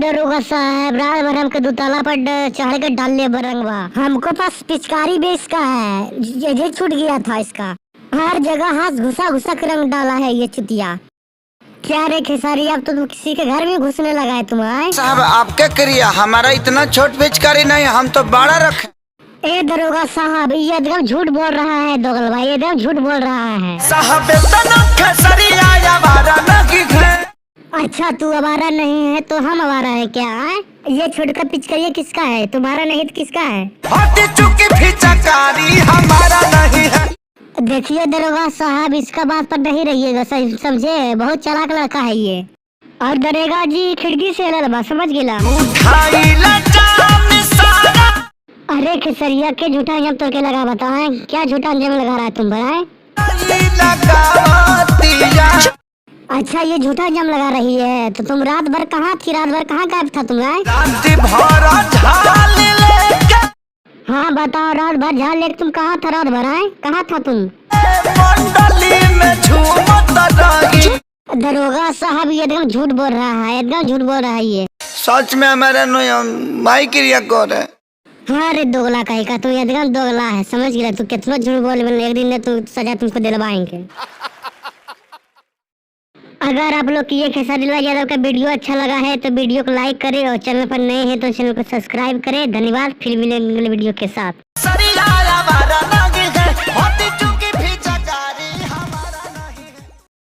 दरोगा साहब, रात भर हमके दुतला पर चढ़ के डाल ले बरंगवा। हमको पास पिचकारी भी इसका है, ये छूट गया था इसका। हर जगह हाथ घुसा घुसा के रंग डाला है ये चुतिया। क्या रे खेसारी, अब तो तुम किसी के घर में घुसने लगा है तुम्हारे साहब। आप क्या करिए, हमारा इतना छोट पिचकारी नहीं, हम तो बड़ा रखे। ए दरोगा साहब, ये एकदम झूठ बोल रहा है दोगल भाई, एकदम झूठ बोल रहा है साहब। अच्छा तू आवारा नहीं है तो हम आवारा है क्या है? ये छोटका पिचकारी किसका है, तुम्हारा नहीं तो किसका है? चुकी पिचकारी हमारा नहीं है। देखिए दरोगा साहब, इसका बात पर नहीं रहिएगा, समझे? बहुत चालाक लड़का है ये। और दरेगा जी खिड़की से लड़बा, समझ गिला? अरे खेसरिया के झूठा अंजाम तो के लगा, बताए क्या झूठा अंजाम लगा रहा है तुम बताए? अच्छा ये झूठा अंजाम लगा रही है, तो तुम रात भर कहाँ थी? रात भर कहाँ गायब था तुम? हाँ बताओ, रात भर झाल लेके तुम कहाँ था? रात भर आए कहाँ था तुम? दरोगा साहब ये एकदम झूठ बोल रहा है, एकदम झूठ बोल रहा है ये। सच में हमारा माई क्रिया कर है। हाँ रे दोगला कहीं का, तू एकदम दोगला है, समझ गया? तू कितना झूठ बोल, एक दिन ने तू सजा तुमको दिलवाएंगे। अगर आप लोग की ये खेसारी लाल यादव का वीडियो अच्छा लगा है तो वीडियो को लाइक करें, और चैनल पर नए हैं तो चैनल को सब्सक्राइब करें। धन्यवाद, फिर मिलेंगे वीडियो के साथ।